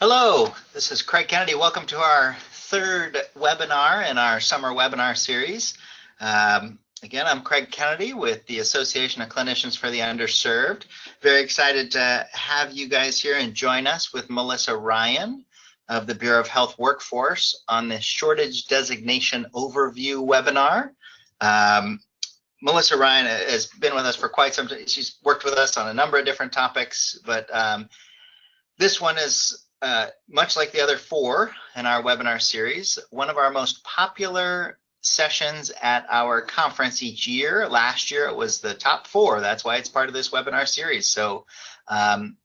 Hello, this is Craig Kennedy. Welcome to our third webinar in our summer webinar series. Again, I'm Craig Kennedy with the Association of Clinicians for the Underserved. Very excited to have you guys here and join us with Melissa Ryan of the Bureau of Health Workforce on this shortage designation overview webinar. Melissa Ryan has been with us for quite some time. She's worked with us on a number of different topics, but this one is much like the other four in our webinar series, one of our most popular sessions at our conference each year. Last year it was the top four. That's why it's part of this webinar series. So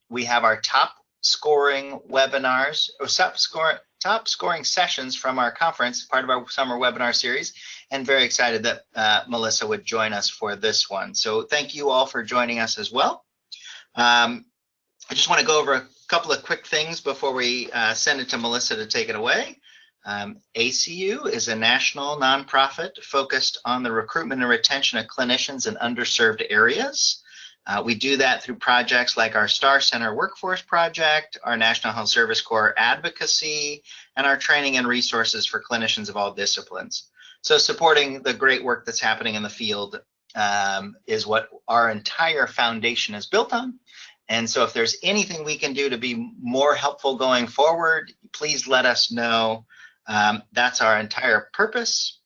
we have our top scoring webinars, or top scoring sessions from our conference, part of our summer webinar series, and very excited that Melissa would join us for this one. So thank you all for joining us as well. I just want to go over a couple of quick things before we send it to Melissa to take it away. ACU is a national nonprofit focused on the recruitment and retention of clinicians in underserved areas. We do that through projects like our Star Center Workforce Project, our National Health Service Corps advocacy, and our training and resources for clinicians of all disciplines. So supporting the great work that's happening in the field is what our entire foundation is built on. And so if there's anything we can do to be more helpful going forward, please let us know. That's our entire purpose.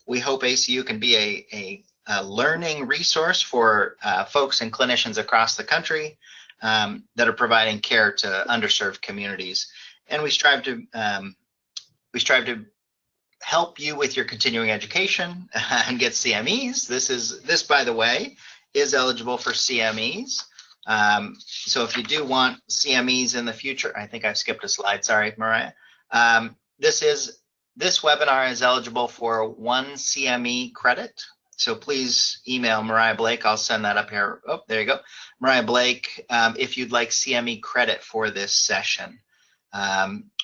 We hope ACU can be a learning resource for folks and clinicians across the country that are providing care to underserved communities. And we strive to help you with your continuing education and get CMEs. This, by the way, is eligible for CMEs. So if you do want CMEs in the future, I think I've skipped a slide, sorry, Mariah. This webinar is eligible for 1 CME credit. So please email Mariah Blake, I'll send that up here. Oh, there you go. Mariah Blake, if you'd like CME credit for this session.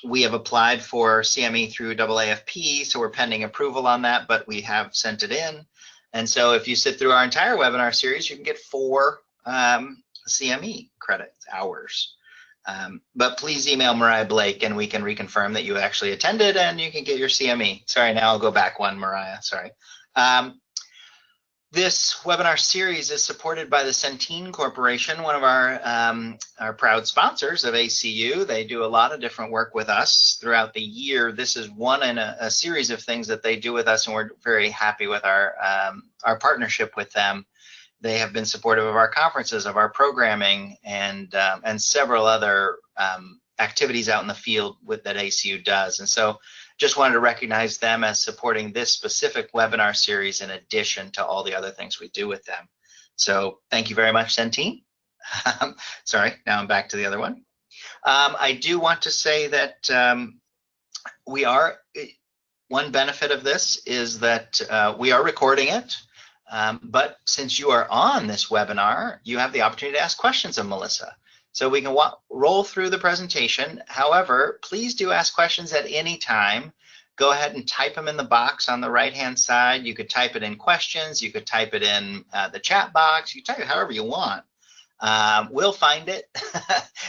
We have applied for CME through AAFP, so we're pending approval on that, but we have sent it in. And so if you sit through our entire webinar series, you can get 4 CME credit hours. But please email Mariah Blake and we can reconfirm that you actually attended and you can get your CME. Sorry, now I'll go back one, Mariah, sorry. This webinar series is supported by the Centene Corporation, one of our proud sponsors of ACU. They do a lot of different work with us throughout the year. This is one in a series of things that they do with us, and we're very happy with our partnership with them. They have been supportive of our conferences, of our programming, and several other activities out in the field that ACU does. And so just wanted to recognize them as supporting this specific webinar series in addition to all the other things we do with them. So thank you very much, Centene. Sorry, now I'm back to the other one. I do want to say that one benefit of this is that we are recording it. But since you are on this webinar, you have the opportunity to ask questions of Melissa. So we can roll through the presentation. However, please do ask questions at any time. Go ahead and type them in the box on the right-hand side. You could type it in questions. You could type it in the chat box. You type it however you want. We'll find it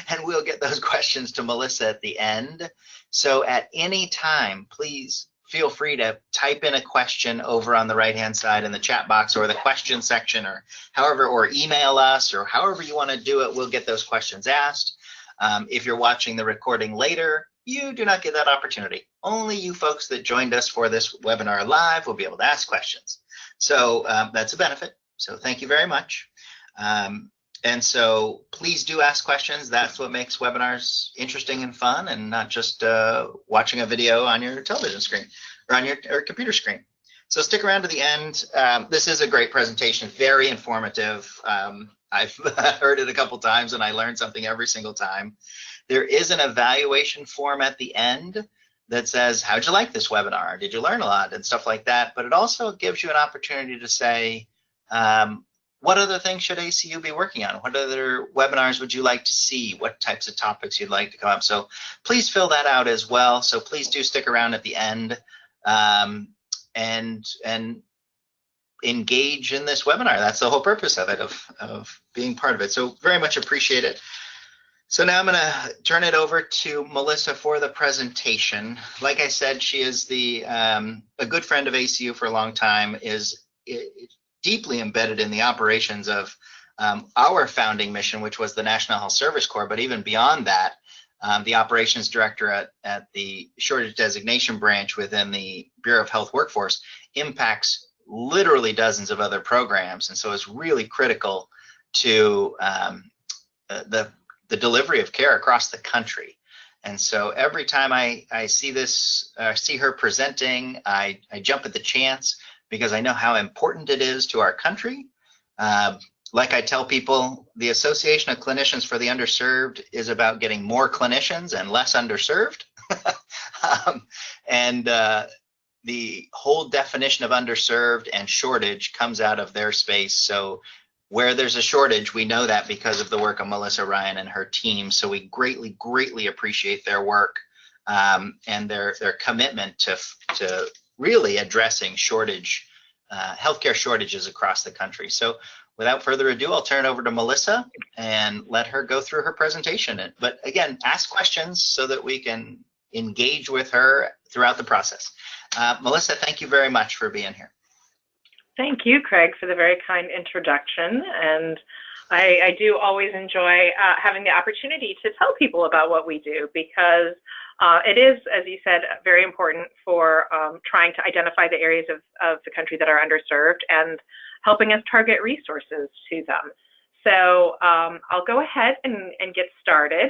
and we'll get those questions to Melissa at the end. So at any time, please feel free to type in a question over on the right-hand side in the chat box or the question section, or email us, or however you want to do it. We'll get those questions asked. If you're watching the recording later, you do not get that opportunity. Only you folks that joined us for this webinar live will be able to ask questions. So that's a benefit. So thank you very much. And so please do ask questions. That's what makes webinars interesting and fun, and not just watching a video on your television screen or on your computer screen. So stick around to the end. This is a great presentation, very informative. I've heard it a couple times and I learned something every single time. There is an evaluation form at the end that says, how'd you like this webinar? Did you learn a lot? And stuff like that. But it also gives you an opportunity to say, what other things should ACU be working on? What other webinars would you like to see? What types of topics you'd like to come up? So please fill that out as well. So please do stick around at the end and engage in this webinar. That's the whole purpose of it, of being part of it. So very much appreciate it. So now I'm going to turn it over to Melissa for the presentation. Like I said, she is a good friend of ACU for a long time, is deeply embedded in the operations of our founding mission, which was the National Health Service Corps. But even beyond that, the operations director at the Shortage Designation branch within the Bureau of Health Workforce impacts literally dozens of other programs. And so it's really critical to the delivery of care across the country. And so every time I see this, see her presenting, I jump at the chance because I know how important it is to our country. Like I tell people, the Association of Clinicians for the Underserved is about getting more clinicians and less underserved. The whole definition of underserved and shortage comes out of their space. So where there's a shortage, we know that because of the work of Melissa Ryan and her team. So we greatly, greatly appreciate their work and their commitment to really addressing healthcare shortages across the country. So without further ado, I'll turn it over to Melissa and let her go through her presentation. But again, ask questions so that we can engage with her throughout the process. Melissa, thank you very much for being here. Thank you, Craig, for the very kind introduction. And I do always enjoy having the opportunity to tell people about what we do, because it is, as you said, very important for trying to identify the areas of the country that are underserved and helping us target resources to them. So I'll go ahead and get started.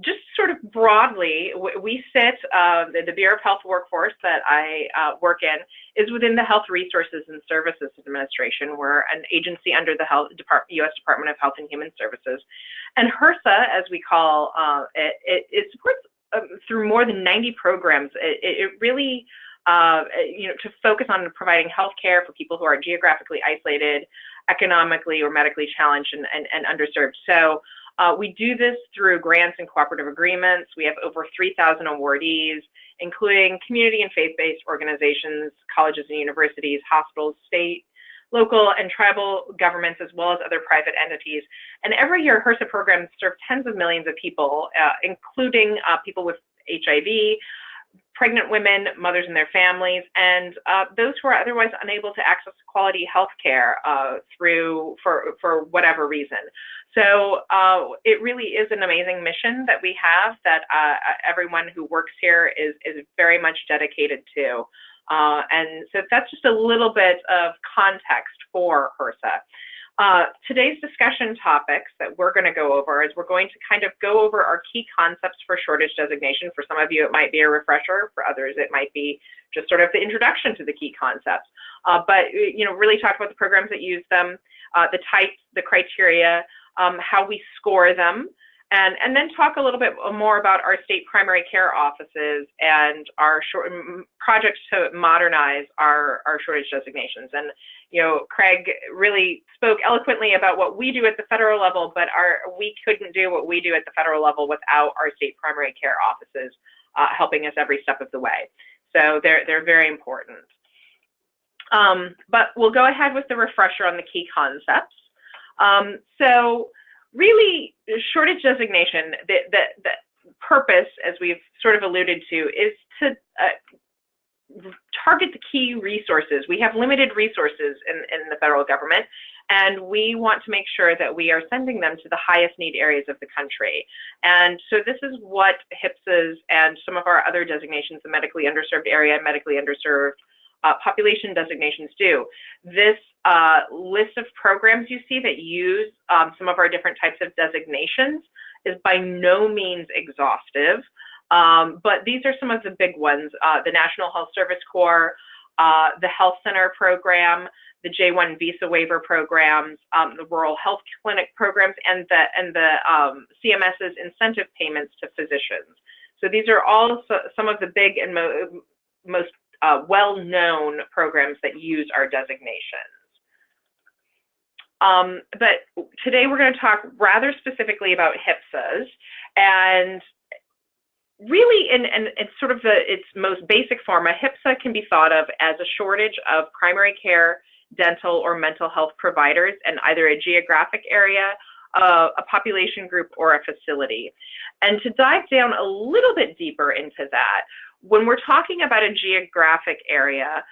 Just sort of broadly, we sit, the Bureau of Health Workforce that I work in is within the Health Resources and Services Administration. We're an agency under the U.S. Department of Health and Human Services. And HERSA, as we call it supports through more than 90 programs. It really, to focus on providing health care for people who are geographically isolated, economically or medically challenged and underserved. So we do this through grants and cooperative agreements. We have over 3,000 awardees, including community and faith-based organizations, colleges and universities, hospitals, state, local, and tribal governments, as well as other private entities. And every year, HERSA programs serve tens of millions of people, including people with HIV, pregnant women, mothers and their families, and those who are otherwise unable to access quality health care for whatever reason. So it really is an amazing mission that we have that everyone who works here is very much dedicated to. And so that's just a little bit of context for HERSA. Today's discussion topics that we're going to go over is we're going to kind of go over our key concepts for shortage designation. For some of you, it might be a refresher. For others, it might be just sort of the introduction to the key concepts. But really talk about the programs that use them, the types, the criteria, how we score them, and then talk a little bit more about our state primary care offices and our projects to modernize our shortage designations. And Craig really spoke eloquently about what we do at the federal level, but we couldn't do what we do at the federal level without our state primary care offices helping us every step of the way. So they're very important. But we'll go ahead with the refresher on the key concepts. So really, shortage designation, the purpose, as we've sort of alluded to, is to target the key resources. We have limited resources in the federal government, and we want to make sure that we are sending them to the highest need areas of the country. And so this is what HRSAs and some of our other designations, the medically underserved area, medically underserved population designations do. This list of programs you see that use some of our different types of designations is by no means exhaustive, but these are some of the big ones. The National Health Service Corps, the Health Center Program, the J-1 Visa Waiver Programs, the Rural Health Clinic Programs, and the CMS's incentive payments to physicians. So these are all some of the big and most well-known programs that use our designations. But today we're going to talk rather specifically about HRSAs, and really in sort of its most basic form, a HRSA can be thought of as a shortage of primary care, dental, or mental health providers in either a geographic area a population group or a facility. And to dive down a little bit deeper into that, when we're talking about a geographic area,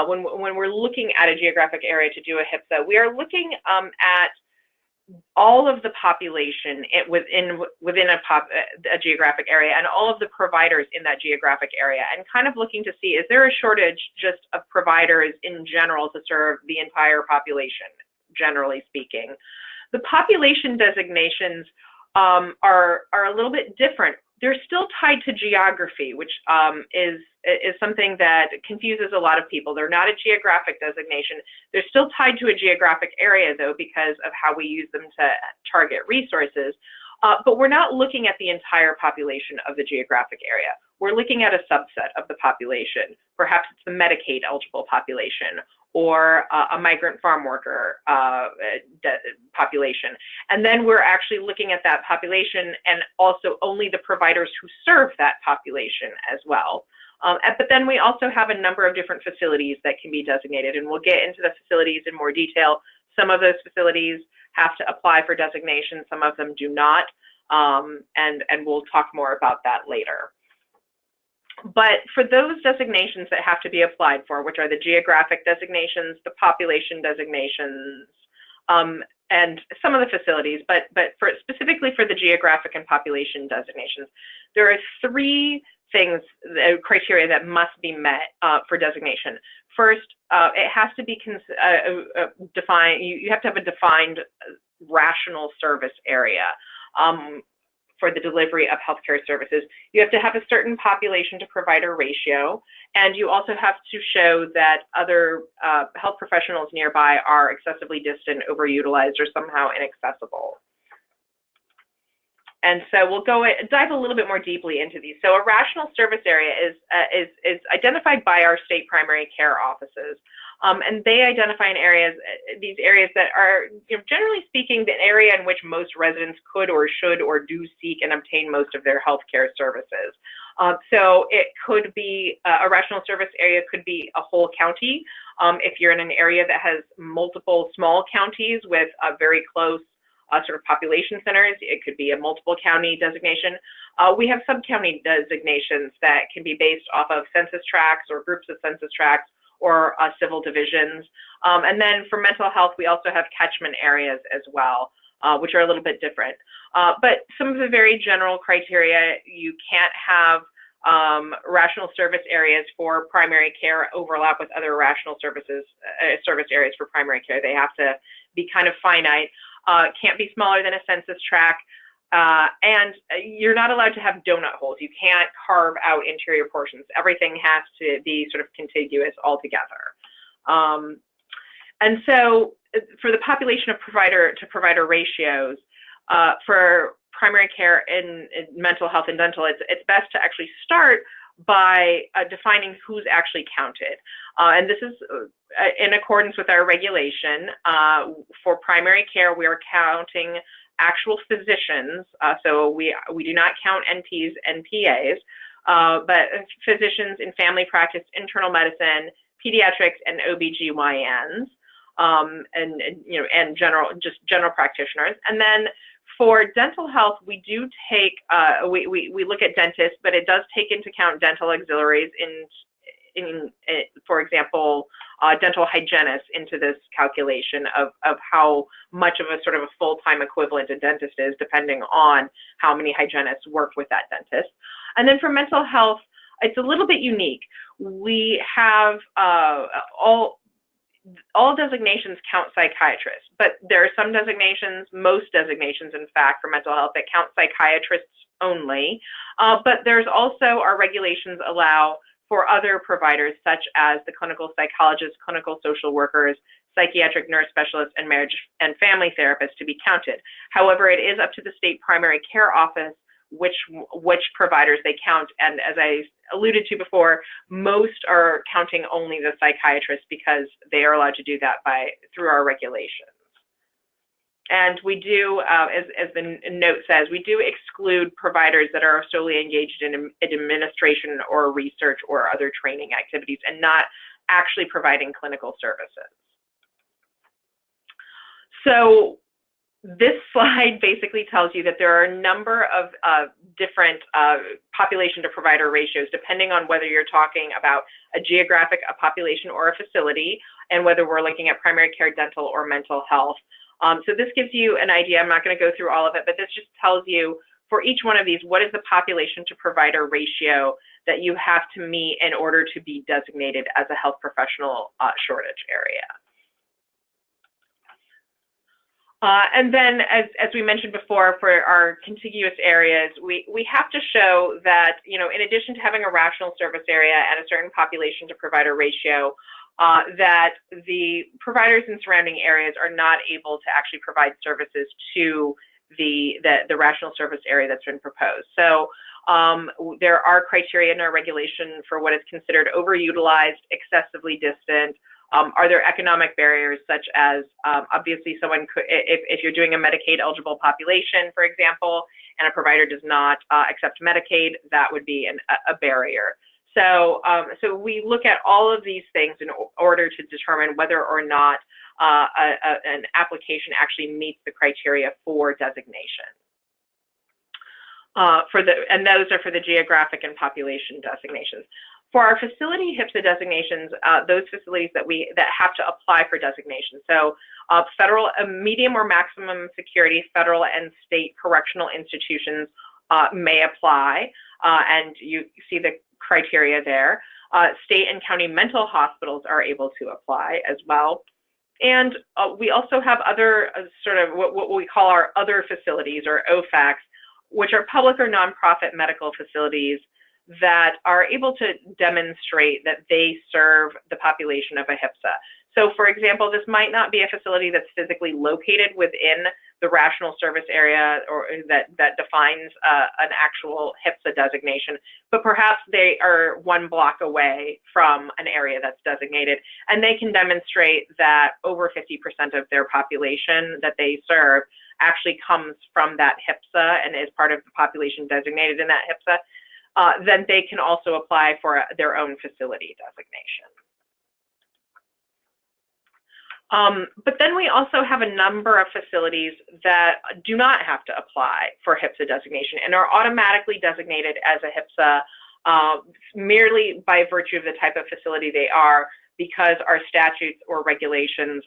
when we're looking at a geographic area to do a HRSA, we are looking at all of the population within a geographic area and all of the providers in that geographic area, and kind of looking to see, is there a shortage just of providers in general to serve the entire population, generally speaking. The population designations are a little bit different. They're still tied to geography, which is something that confuses a lot of people. They're not a geographic designation. They're still tied to a geographic area, though, because of how we use them to target resources. But we're not looking at the entire population of the geographic area. We're looking at a subset of the population. Perhaps it's the Medicaid eligible population, or a migrant farm worker population. And then we're actually looking at that population and also only the providers who serve that population as well. But then we also have a number of different facilities that can be designated, and we'll get into the facilities in more detail. Some of those facilities have to apply for designation, some of them do not, and we'll talk more about that later. But for those designations that have to be applied for, which are the geographic designations, the population designations, and some of the facilities, but specifically for the geographic and population designations, there are three things, criteria that must be met for designation. First, it has to be defined. You have to have a defined rational service area for the delivery of healthcare services. You have to have a certain population to provider ratio, and you also have to show that other health professionals nearby are excessively distant, overutilized, or somehow inaccessible. And so we'll dive a little bit more deeply into these. So a rational service area is identified by our state primary care offices. And they identify these areas that are, generally speaking, the area in which most residents could or should or do seek and obtain most of their healthcare services. So it could be, a rational service area could be a whole county. If you're in an area that has multiple small counties with a very close sort of population centers, it could be a multiple county designation. We have sub-county designations that can be based off of census tracts or groups of census tracts, or civil divisions. And then for mental health, we also have catchment areas as well, which are a little bit different. But some of the very general criteria, you can't have rational service areas for primary care overlap with other rational service areas for primary care. They have to be kind of finite. Can't be smaller than a census tract. And you're not allowed to have donut holes. You can't carve out interior portions. Everything has to be sort of contiguous altogether. And so for the population of provider to provider ratios, for primary care in mental health and dental, it's best to actually start by defining who's actually counted. And this is in accordance with our regulation. For primary care, we are counting actual physicians, so we do not count NPs and PAs, but physicians in family practice, internal medicine, pediatrics, and OBGYNs, and general practitioners. And then for dental health, we do take we look at dentists, but it does take into account dental auxiliaries in for example, dental hygienists into this calculation of how much of a sort of a full-time equivalent a dentist is, depending on how many hygienists work with that dentist. And then for mental health, it's a little bit unique. We have all designations count psychiatrists, but there are some designations, most designations, in fact, for mental health that count psychiatrists only. But there's also, our regulations allow for other providers, such as the clinical psychologists, clinical social workers, psychiatric nurse specialists, and marriage and family therapists to be counted. However, it is up to the state primary care office which providers they count. And as I alluded to before, most are counting only the psychiatrists because they are allowed to do that through our regulations. And we do, as the note says, we do exclude providers that are solely engaged in administration or research or other training activities and not actually providing clinical services. So This slide basically tells you that there are a number of different population to provider ratios, depending on whether you're talking about a geographic, a population, or a facility, and whether we're looking at primary care, dental, or mental health. So this gives you an idea. I'm not going to go through all of it, but this just tells you for each one of these, what is the population to provider ratio that you have to meet in order to be designated as a health professional shortage area. And then, as we mentioned before, for our contiguous areas, we have to show that, you know, in addition to having a rational service area and a certain population to provider ratio, that the providers in surrounding areas are not able to actually provide services to the rational service area that's been proposed. So there are criteria in our regulation for what is considered overutilized, excessively distant. Are there economic barriers, such as obviously someone could, if you're doing a Medicaid eligible population, for example, and a provider does not accept Medicaid, that would be a barrier. So, so we look at all of these things in order to determine whether or not an application actually meets the criteria for designation. And those are for the geographic and population designations. For our facility HRSA designations, those facilities that have to apply for designation. So federal, medium or maximum security federal and state correctional institutions may apply, and you see the criteria there. State and county mental hospitals are able to apply as well. And we also have other sort of what we call our other facilities, or OHFACs, which are public or nonprofit medical facilities that are able to demonstrate that they serve the population of a HRSA. So, for example, this might not be a facility that's physically located within the rational service area or that defines an actual HRSA designation, but perhaps they are 1 block away from an area that's designated, and they can demonstrate that over 50% of their population that they serve actually comes from that HRSA and is part of the population designated in that HRSA. Then they can also apply for their own facility designation. But then we also have a number of facilities that do not have to apply for HRSA designation and are automatically designated as a HRSA merely by virtue of the type of facility they are, because our statutes or regulations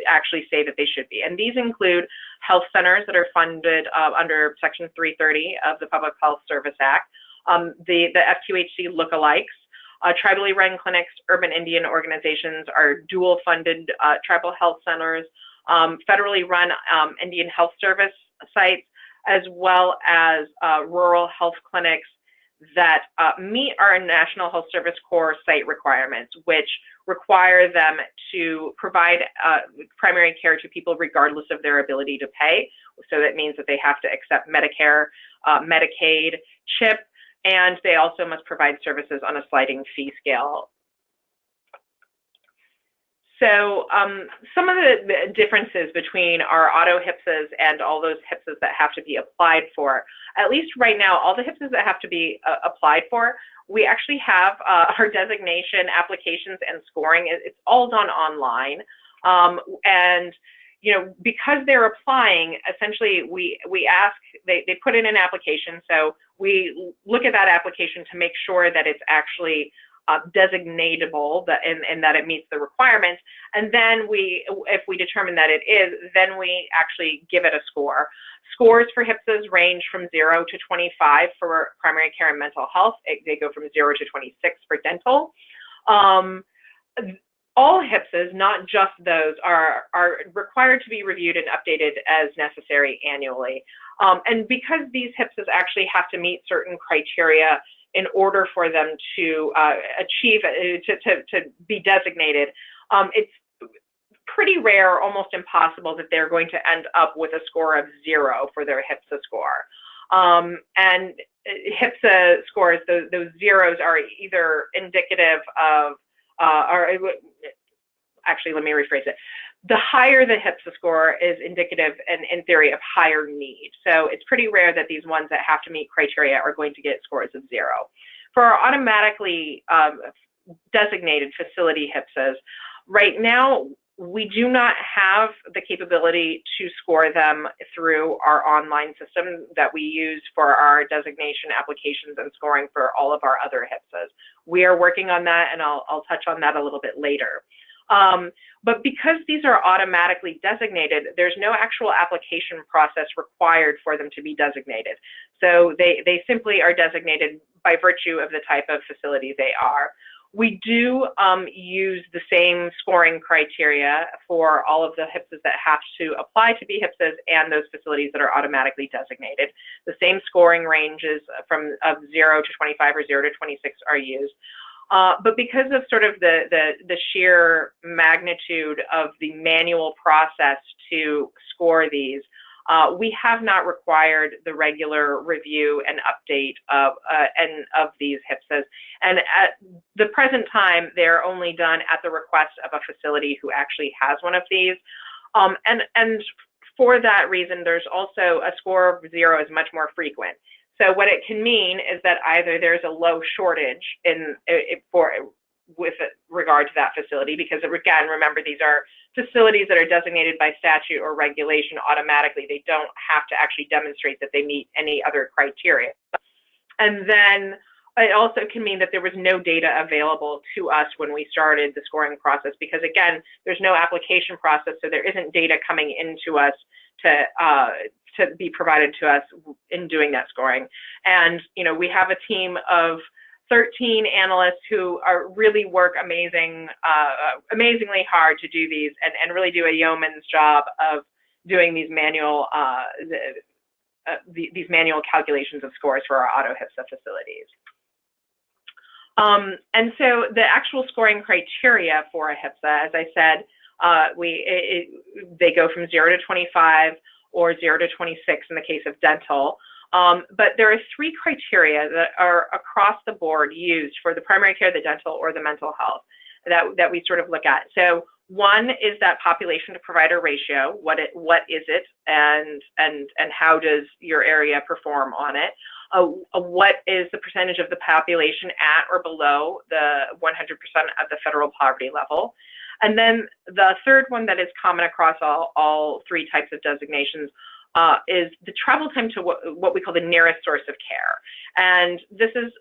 actually say that they should be. And these include health centers that are funded under Section 330 of the Public Health Service Act, the FQHC lookalikes, tribally run clinics, urban Indian organizations are dual funded tribal health centers, federally run Indian Health Service sites, as well as rural health clinics that meet our National Health Service Corps site requirements, which require them to provide primary care to people regardless of their ability to pay. So that means that they have to accept Medicare, Medicaid, CHIP, and they also must provide services on a sliding fee scale. So some of the differences between our auto HRSAs and all those HRSAs that have to be applied for, at least right now, all the HRSAs that have to be applied for, we actually have our designation applications and scoring. It's all done online. And you know, because they're applying, essentially we ask, they put in an application, so we look at that application to make sure that it's actually designatable, and that it meets the requirements. And then if we determine that it is, then we actually give it a score. Scores for HRSAs range from 0 to 25 for primary care and mental health. They go from 0 to 26 for dental. All HRSAs, not just those, are required to be reviewed and updated as necessary annually. And because these HRSAs actually have to meet certain criteria in order for them to achieve, to be designated, it's pretty rare, almost impossible, that they're going to end up with a score of 0 for their HRSA score. And HRSA scores, those zeros are either indicative of, actually, let me rephrase it. The higher the HRSA score is indicative, in theory, of higher need. So it's pretty rare that these ones that have to meet criteria are going to get scores of 0. For our automatically designated facility HRSAs, right now, We do not have the capability to score them through our online system that we use for our designation applications and scoring for all of our other HRSAs. We are working on that, and I'll touch on that a little bit later. But because these are automatically designated, there's no actual application process required for them to be designated. So they simply are designated by virtue of the type of facility they are. We do use the same scoring criteria for all of the HRSAs that have to apply to be HRSAs and those facilities that are automatically designated. The same scoring ranges of 0 to 25 or 0 to 26 are used. But because of sort of the sheer magnitude of the manual process to score these, we have not required the regular review and update of these HRSAs. And at the present time, they're only done at the request of a facility who actually has one of these. And for that reason, there's also a score of 0 is much more frequent. So what it can mean is that either there's a low shortage with regard to that facility, because again, remember, these are facilities that are designated by statute or regulation automatically. They don't have to actually demonstrate that they meet any other criteria. And then it also can mean that there was no data available to us when we started the scoring process, because again, there's no application process, so there isn't data coming into us to be provided to us in doing that scoring. And we have a team of 13 analysts who really work amazingly hard to do these, and really do a yeoman's job of doing these manual calculations of scores for our auto HRSA facilities. And so the actual scoring criteria for a HRSA, as I said, they go from 0 to 25 or 0 to 26 in the case of dental. But there are 3 criteria that are across the board used for the primary care, the dental, or the mental health that we sort of look at. So one is that population to provider ratio. What is it, and how does your area perform on it? What is the percentage of the population at or below the 100% of the federal poverty level? And then the third one that is common across all 3 types of designations is the travel time to what we call the nearest source of care. And this is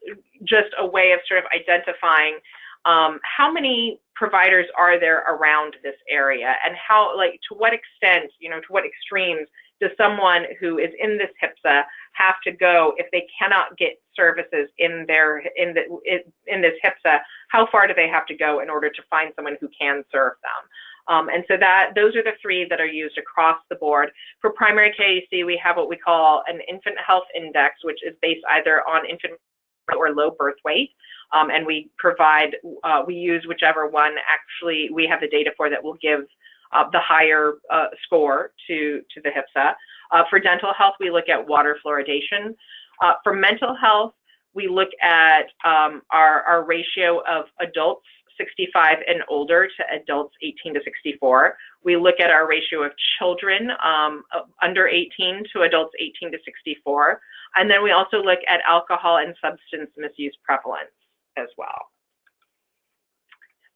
just a way of sort of identifying how many providers are there around this area, and how, to what extent, to what extremes does someone who is in this HRSA have to go if they cannot get services in this HRSA? How far do they have to go in order to find someone who can serve them? And so those are the 3 that are used across the board. For primary care, you see we have what we call an infant health index, which is based either on infant or low birth weight. And we use whichever one actually we have the data for that will give the higher score to the HRSA. For dental health, we look at water fluoridation. For mental health, we look at our ratio of adults 65 and older to adults 18 to 64. We look at our ratio of children under 18 to adults 18 to 64. And then we also look at alcohol and substance misuse prevalence as well.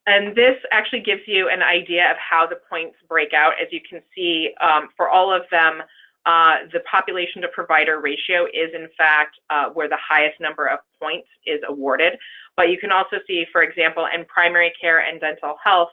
And this actually gives you an idea of how the points break out. As you can see, for all of them, the population to provider ratio is in fact where the highest number of points is awarded. But you can also see, for example, in primary care and dental health,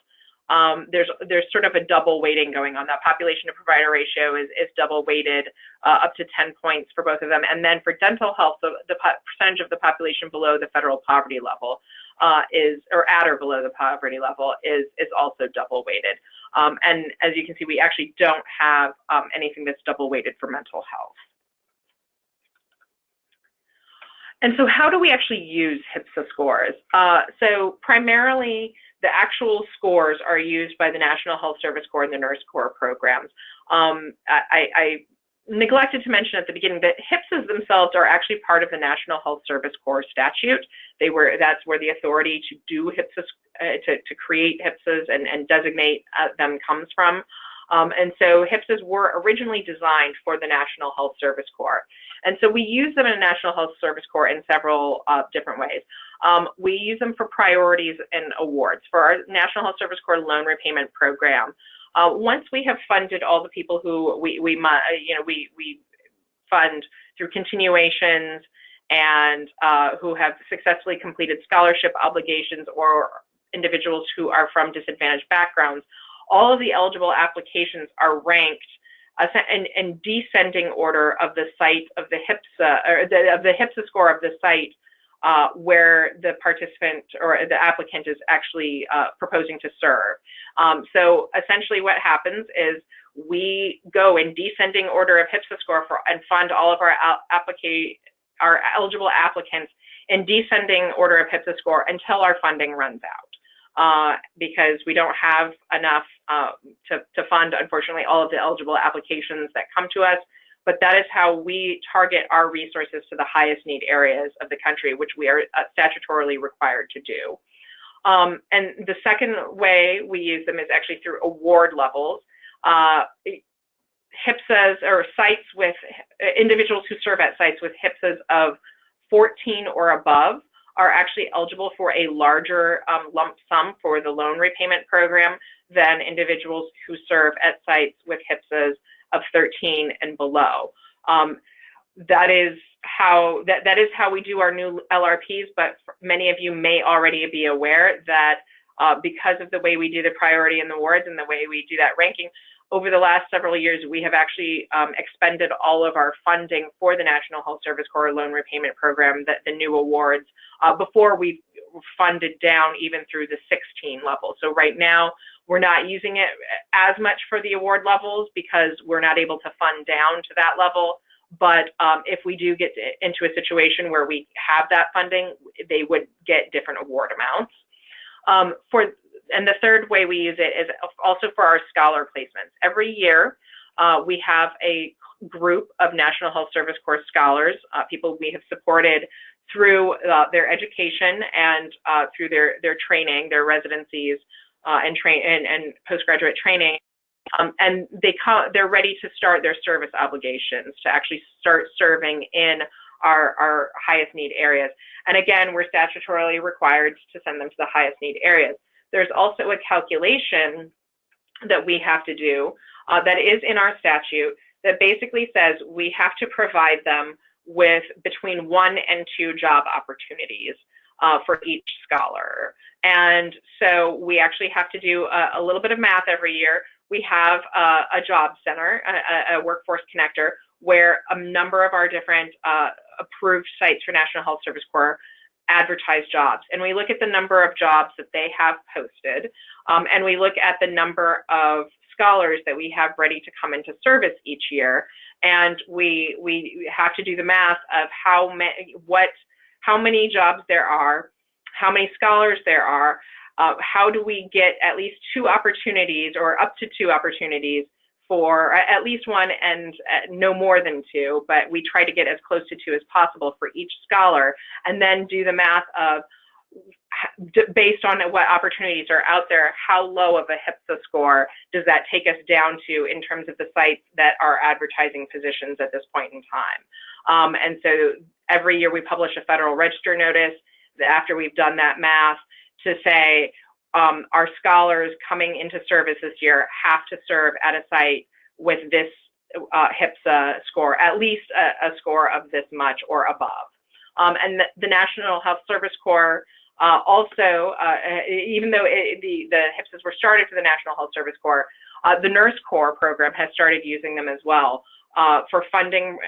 there's sort of a double weighting going on. That population to provider ratio is double weighted up to 10 points for both of them. And then for dental health, the percentage of the population below the federal poverty level or at or below the poverty level is also double weighted. And as you can see, we actually don't have anything that's double weighted for mental health. And so how do we actually use HRSA scores? So primarily, the actual scores are used by the National Health Service Corps and the Nurse Corps programs. I neglected to mention at the beginning that HRSAs themselves are actually part of the National Health Service Corps statute. That's where the authority to do HRSAs, to create HRSAs and designate them comes from. And so HRSAs were originally designed for the National Health Service Corps. And so we use them in a National Health Service Corps in several different ways. We use them for priorities and awards. For our National Health Service Corps loan repayment program, once we have funded all the people who we fund through continuations and who have successfully completed scholarship obligations, or individuals who are from disadvantaged backgrounds, all of the eligible applications are ranked in descending order of the site of the HRSA, or of the HRSA score of the site where the participant or the applicant is actually proposing to serve. So essentially what happens is we go in descending order of HRSA score and fund all of our eligible applicants in descending order of HRSA score until our funding runs out, because we don't have enough to fund, unfortunately, all of the eligible applications that come to us. But that is how we target our resources to the highest need areas of the country, which we are statutorily required to do. And the second way we use them is actually through award levels. HRSAs, or sites with individuals who serve at sites with HRSAs of 14 or above, are actually eligible for a larger lump sum for the loan repayment program than individuals who serve at sites with HRSAs of 13 and below. That is how we do our new LRPs, but many of you may already be aware that because of the way we do the priority and the awards and the way we do that ranking, over the last several years, we have actually expended all of our funding for the National Health Service Corps loan repayment program, the new awards, before we funded down even through the 16 level. So right now, we're not using it as much for the award levels because we're not able to fund down to that level. But if we do get into a situation where we have that funding, they would get different award amounts. And the third way we use it is also for our scholar placements. Every year, we have a group of National Health Service Corps scholars, people we have supported through their education and through their training, their residencies, and postgraduate training. And they're ready to start their service obligations, to actually start serving in our highest need areas. And again, we're statutorily required to send them to the highest need areas. There's also a calculation that we have to do that is in our statute that basically says we have to provide them with between 1 and 2 job opportunities for each scholar. And so we actually have to do a little bit of math every year. We have a job center, a workforce connector, where a number of our different approved sites for National Health Service Corps advertise jobs. And we look at the number of jobs that they have posted, and we look at the number of scholars that we have ready to come into service each year. And we have to do the math of how many jobs there are, how many scholars there are, how do we get at least 2 opportunities or up to 2 opportunities for at least 1 and no more than 2, but we try to get as close to 2 as possible for each scholar, and then do the math of, based on what opportunities are out there, how low of a HRSA score does that take us down to in terms of the sites that are advertising positions at this point in time. And so every year we publish a Federal Register notice after we've done that math to say, our scholars coming into service this year have to serve at a site with this HRSA score, at least a score of this much or above. And the National Health Service Corps also, even though the HRSAs were started for the National Health Service Corps, the Nurse Corps program has started using them as well. For funding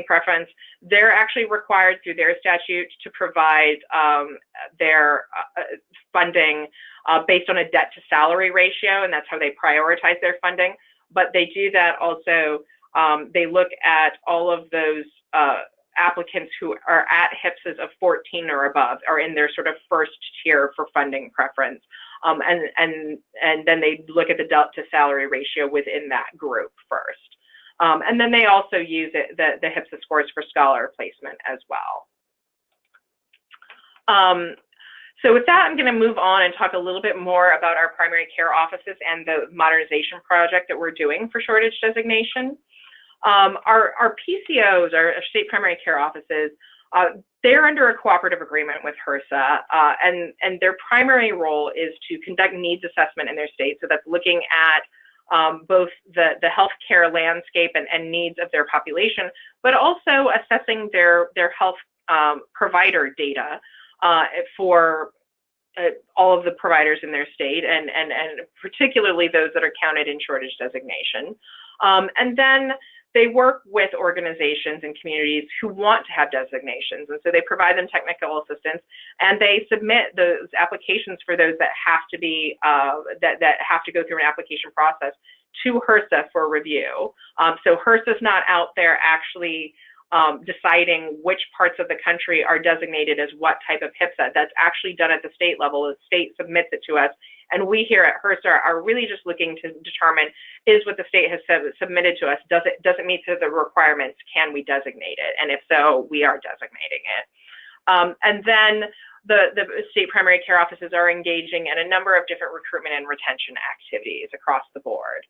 preference, they're actually required through their statute to provide their funding based on a debt to salary ratio, and that's how they prioritize their funding. But they do that also, they look at all of those applicants who are at HRSAs of 14 or above, are in their sort of first tier for funding preference. And then they look at the debt to salary ratio within that group first. And then they also use the HRSA scores for scholar placement as well. So with that, I'm going to move on and talk a little bit more about our primary care offices and the modernization project that we're doing for shortage designation. Our PCOs, our state primary care offices, they're under a cooperative agreement with HERSA, and their primary role is to conduct needs assessment in their state. So that's looking at both the healthcare landscape and needs of their population, but also assessing their health provider data for all of the providers in their state, and particularly those that are counted in shortage designation. And then they work with organizations and communities who want to have designations, and so they provide them technical assistance, and they submit those applications for those that have to be that have to go through an application process to HERSA for review. So HERSA's not out there actually deciding which parts of the country are designated as what type of HIPSA. That's actually done at the state level. The state submits it to us, and we here at HERSA are really just looking to determine, is what the state has submitted to us, does it meet the requirements? Can we designate it? And if so, we are designating it. And then the state primary care offices are engaging in a number of different recruitment and retention activities across the board.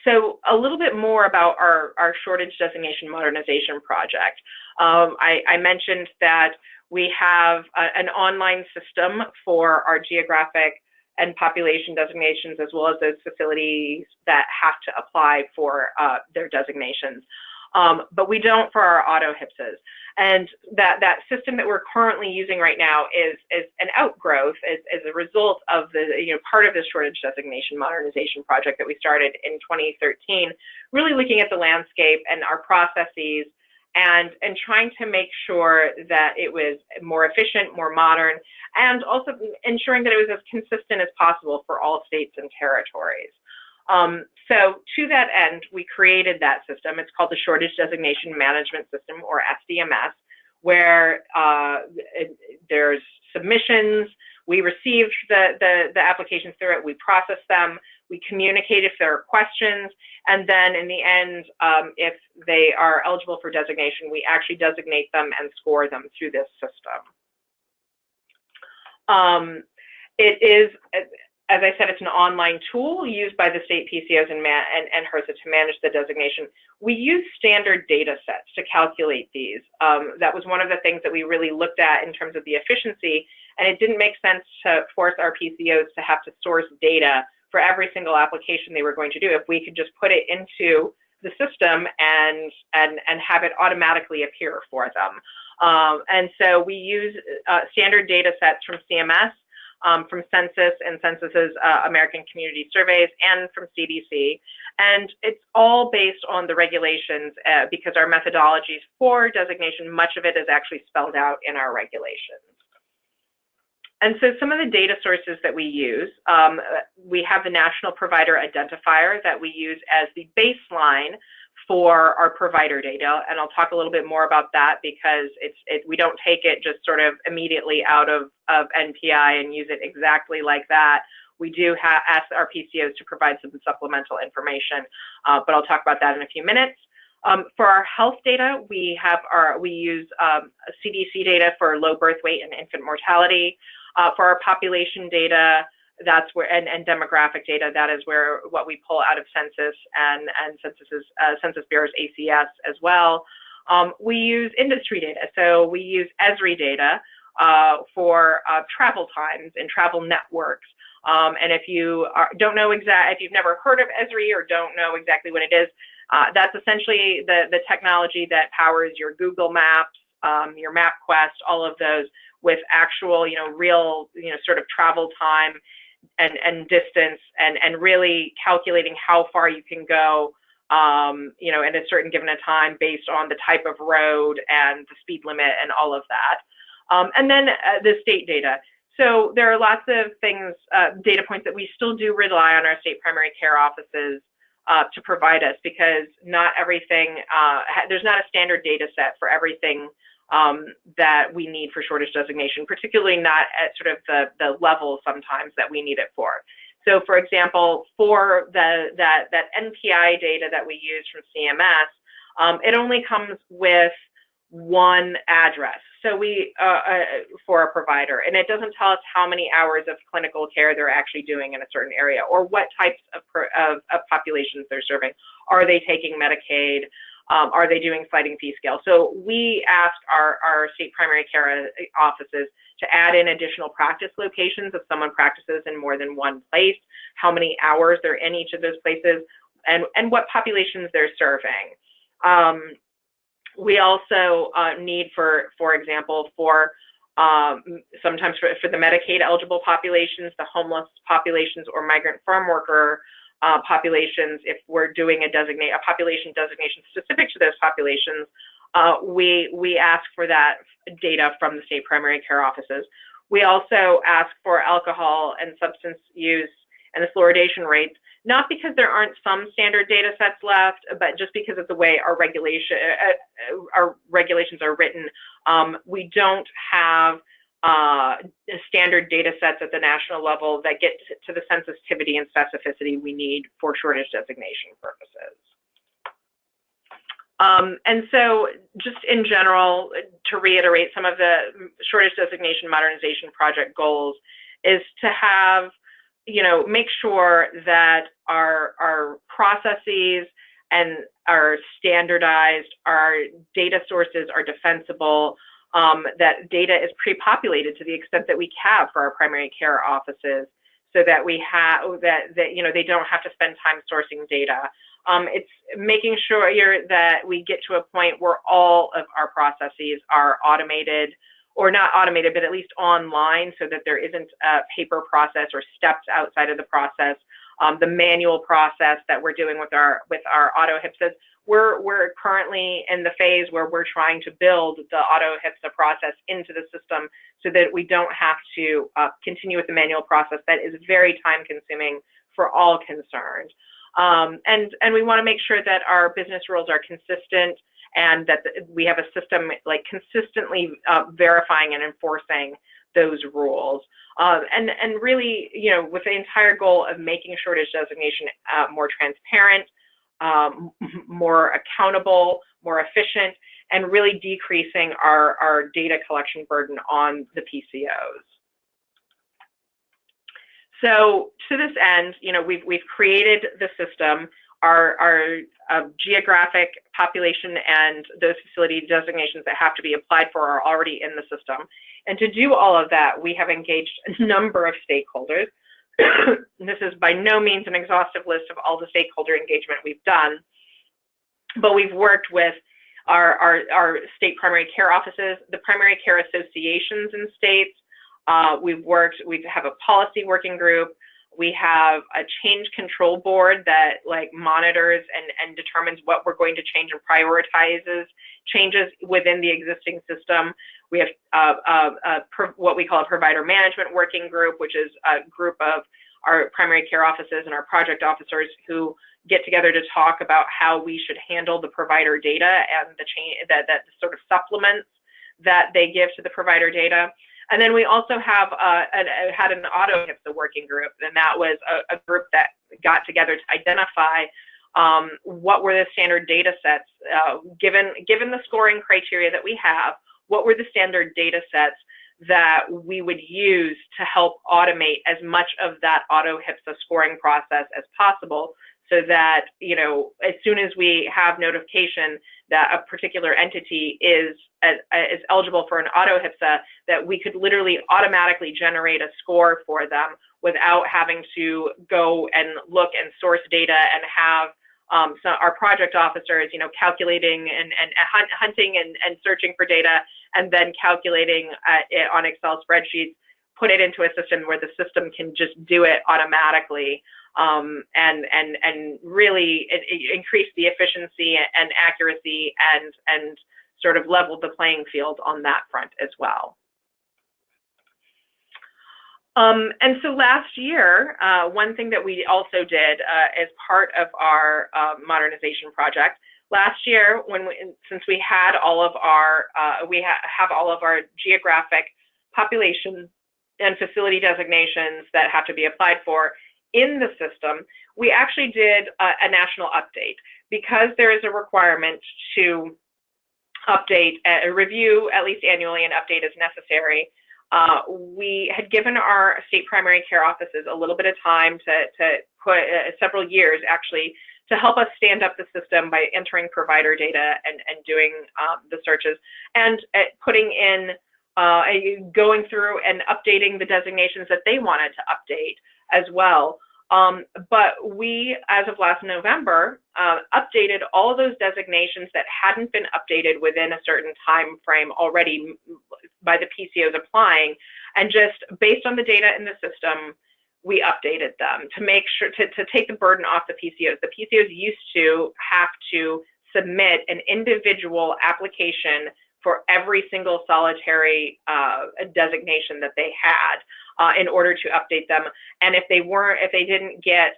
So a little bit more about our shortage designation modernization project. I mentioned that we have an online system for our geographic and population designations, as well as those facilities that have to apply for their designations. But we don't for our auto HIPSAs. And that system that we're currently using right now is an outgrowth, as a result of the, part of this shortage designation modernization project that we started in 2013, really looking at the landscape and our processes and trying to make sure that it was more efficient, more modern, and also ensuring that it was as consistent as possible for all states and territories. So to that end, we created that system. It's called the Shortage Designation Management System, or SDMS, where there's submissions. We receive the applications through it. We process them. We communicate if there are questions. And then in the end, if they are eligible for designation, we actually designate them and score them through this system. It is, as I said, it's an online tool used by the state PCOs and HERSA to manage the designation. We use standard data sets to calculate these. That was one of the things that we really looked at in terms of the efficiency, and it didn't make sense to force our PCOs to have to source data for every single application they were going to do if we could just put it into the system and have it automatically appear for them. And so we use standard data sets from CMS, from Census and Census's American Community Surveys, and from CDC. And it's all based on the regulations because our methodologies for designation, much of it is actually spelled out in our regulations. And so some of the data sources that we use, we have the National Provider Identifier that we use as the baseline for our provider data, and I'll talk a little bit more about that because we don't take it just sort of immediately out of NPI and use it exactly like that. We do ask our PCOs to provide some supplemental information, but I'll talk about that in a few minutes. For our health data, we use CDC data for low birth weight and infant mortality. For our population data, that's where, and demographic data, that is where what we pull out of Census and Census Bureau's ACS as well. We use industry data, so we use ESRI data for travel times and travel networks. And if you don't know if you've never heard of ESRI or don't know exactly what it is, that's essentially the technology that powers your Google Maps, your MapQuest, all of those with actual, real, sort of travel time and distance, and really calculating how far you can go, in a certain given time based on the type of road and the speed limit and all of that. And then the state data. So there are lots of things, data points that we still do rely on our state primary care offices to provide us, because not everything, there's not a standard data set for everything that we need for shortage designation, particularly not at sort of the level sometimes that we need it for. So for example, for that NPI data that we use from CMS, it only comes with one address. So we, for a provider, and it doesn't tell us how many hours of clinical care they're actually doing in a certain area, or what types of populations they're serving. Are they taking Medicaid? Are they doing sliding fee scale? So we ask our state primary care offices to add in additional practice locations if someone practices in more than one place, how many hours they're in each of those places, and what populations they're serving. We also need, for example, for sometimes for the Medicaid eligible populations, the homeless populations, or migrant farm worker populations, if we're doing a population designation specific to those populations, we ask for that data from the state primary care offices. We also ask for alcohol and substance use and the fluoridation rates, not because there aren't some standard data sets left, but just because of the way our regulations are written. We don't have standard data sets at the national level that get to the sensitivity and specificity we need for shortage designation purposes. And so just in general, to reiterate, some of the shortage designation modernization project goals is to have, make sure that our processes and are standardized, our data sources are defensible, that data is pre-populated to the extent that we have for our primary care offices, so that we have that they don't have to spend time sourcing data. It's making sure that we get to a point where all of our processes are automated, or not automated, but at least online, so that there isn't a paper process or steps outside of the process. The manual process that we're doing with our auto HRSAs, we're currently in the phase where we're trying to build the auto HRSA process into the system so that we don't have to continue with the manual process that is very time consuming for all concerned. And we want to make sure that our business rules are consistent, and that we have a system like consistently verifying and enforcing those rules. And really, with the entire goal of making shortage designation more transparent, more accountable, more efficient, and really decreasing our data collection burden on the PCOs. So to this end, we've created the system. Our geographic population and those facility designations that have to be applied for are already in the system. And to do all of that, we have engaged a number of stakeholders. This is by no means an exhaustive list of all the stakeholder engagement we've done, but we've worked with our state primary care offices, the primary care associations in states. We have a policy working group. We have a change control board that monitors and determines what we're going to change and prioritizes changes within the existing system. We have what we call a provider management working group, which is a group of our primary care offices and our project officers who get together to talk about how we should handle the provider data and the that sort of supplements that they give to the provider data. And then we also have had an auto HRSA working group, and that was a group that got together to identify what were the standard data sets, given the scoring criteria that we have, what were the standard data sets that we would use to help automate as much of that auto HRSA scoring process as possible, so that, as soon as we have notification that a particular entity is eligible for an auto HRSA, that we could literally automatically generate a score for them without having to go and look and source data and have our project officers, calculating and hunting and searching for data, and then calculating it on Excel spreadsheets, put it into a system where the system can just do it automatically. And really increase the efficiency and accuracy and sort of level the playing field on that front as well. And so last year, one thing that we also did as part of our modernization project, last year, since we had all of our, have all of our geographic population and facility designations that have to be applied for in the system, we actually did a national update, because there is a requirement to update, review at least annually and update as necessary. We had given our state primary care offices a little bit of time to put several years actually to help us stand up the system by entering provider data and doing the searches and putting in, going through and updating the designations that they wanted to update as well. But we, as of last November, updated all of those designations that hadn't been updated within a certain time frame already by the PCOs applying, and just based on the data in the system, we updated them to make sure to take the burden off the PCOs. The PCOs used to have to submit an individual application for every single solitary designation that they had in order to update them. And if they didn't get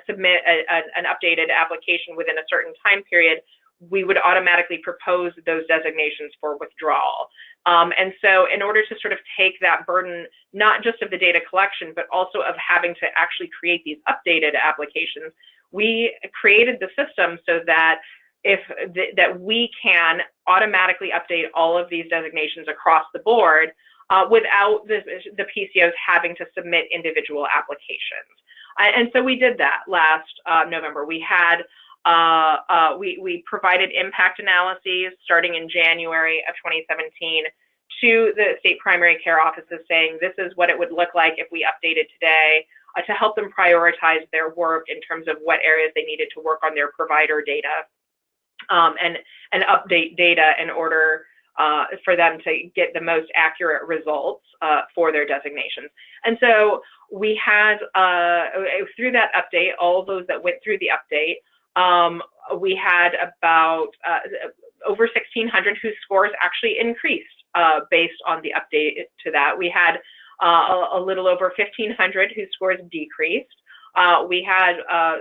submit an updated application within a certain time period, we would automatically propose those designations for withdrawal. And so in order to sort of take that burden, not just of the data collection, but also of having to actually create these updated applications, we created the system so that that we can automatically update all of these designations across the board without the PCOs having to submit individual applications. And so we did that last November. We had we provided impact analyses starting in January of 2017 to the state primary care offices saying this is what it would look like if we updated today to help them prioritize their work in terms of what areas they needed to work on their provider data and update data in order for them to get the most accurate results for their designations. And so we had, through that update, all those that went through the update, we had about over 1,600 whose scores actually increased based on the update to that. We had a little over 1,500 whose scores decreased. We had,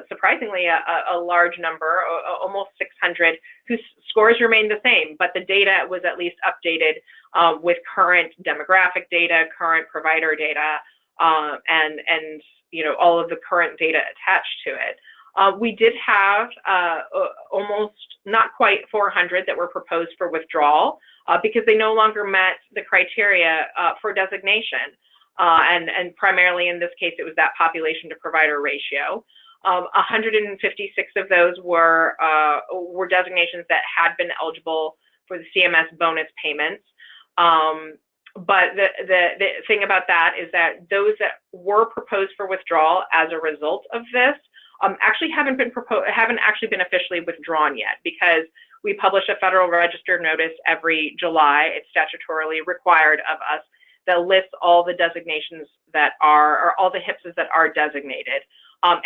surprisingly, a large number, almost 600, whose scores remained the same, but the data was at least updated with current demographic data, current provider data, and you know, all of the current data attached to it. We did have almost, not quite 400 that were proposed for withdrawal because they no longer met the criteria for designation. And primarily in this case, it was that population to provider ratio. 156 of those were designations that had been eligible for the CMS bonus payments. But the thing about that is that those that were proposed for withdrawal as a result of this actually haven't actually been officially withdrawn yet, because we publish a Federal Register notice every July. It's statutorily required of us, that lists all the designations that are, or all the HRSAs that are designated.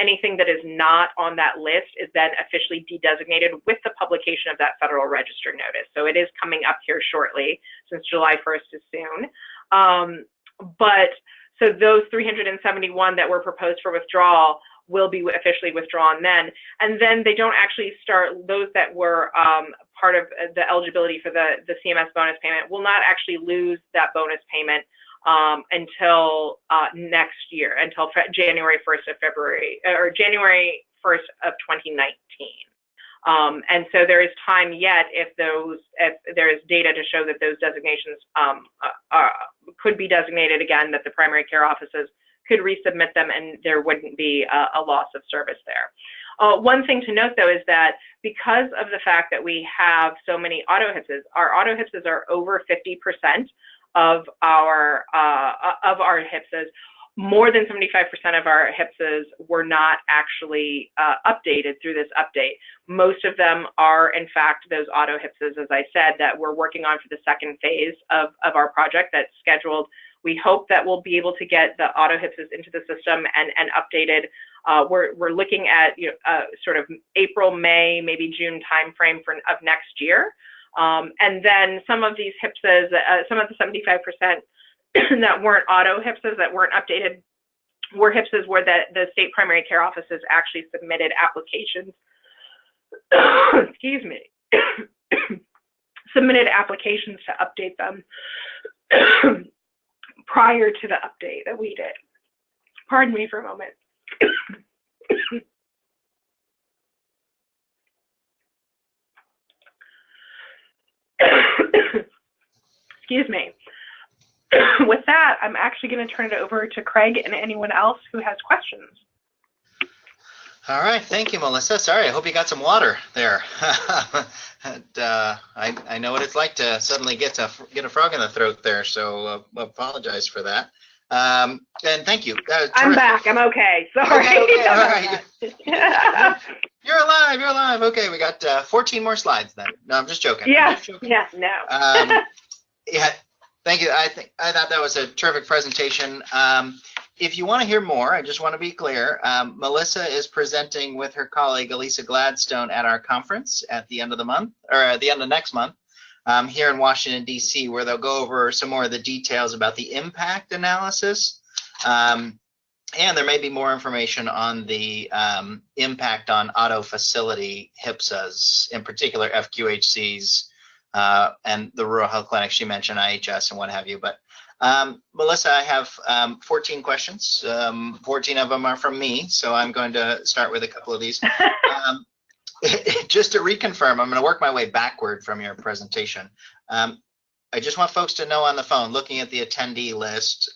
Anything that is not on that list is then officially de-designated with the publication of that Federal Register notice. So it is coming up here shortly, since July 1st is soon. So those 371 that were proposed for withdrawal will be officially withdrawn then. And then they don't actually start, those that were part of the eligibility for the CMS bonus payment will not actually lose that bonus payment until next year, until January 1st of February, or January 1st of 2019. And so there is time yet if there is data to show that those designations could be designated again, that the primary care offices could resubmit them and there wouldn't be a loss of service there. One thing to note though is that because of the fact that we have so many auto HRSAs, our auto HRSAs are over 50% of our HRSAs. More than 75% of our HRSAs were not actually updated through this update. Most of them are, in fact, those auto HRSAs, as I said, that we're working on for the second phase of our project that's scheduled. We hope that we'll be able to get the auto HRSAs into the system and updated. We're looking at sort of April, May, maybe June timeframe of next year. And then some of these HRSAs, some of the 75% that weren't auto HRSAs, that weren't updated, were HRSAs where the state primary care offices actually submitted applications, excuse me, submitted applications to update them prior to the update that we did. Pardon me for a moment. Excuse me. With that, I'm actually going to turn it over to Craig and anyone else who has questions. All right, thank you, Melissa. Sorry, I hope you got some water there. And, I know what it's like to suddenly get a frog in the throat there, so apologize for that. And thank you. I'm back. I'm okay. Sorry. Okay, all right. You're alive. You're alive. Okay, we got 14 more slides then. No, I'm just joking. Yeah. Yeah. No. Yeah. Thank you. I thought that was a terrific presentation. If you want to hear more, I just want to be clear. Melissa is presenting with her colleague Elisa Gladstone at our conference at the end of the month, or at the end of next month, here in Washington, D.C., where they'll go over some more of the details about the impact analysis. And there may be more information on the impact on auto facility HRSAs, in particular FQHCs, and the rural health clinics. She mentioned IHS and what have you. But Melissa, I have 14 questions. 14 of them are from me, so I'm going to start with a couple of these. Just to reconfirm, I'm going to work my way backward from your presentation. I just want folks to know on the phone, looking at the attendee list,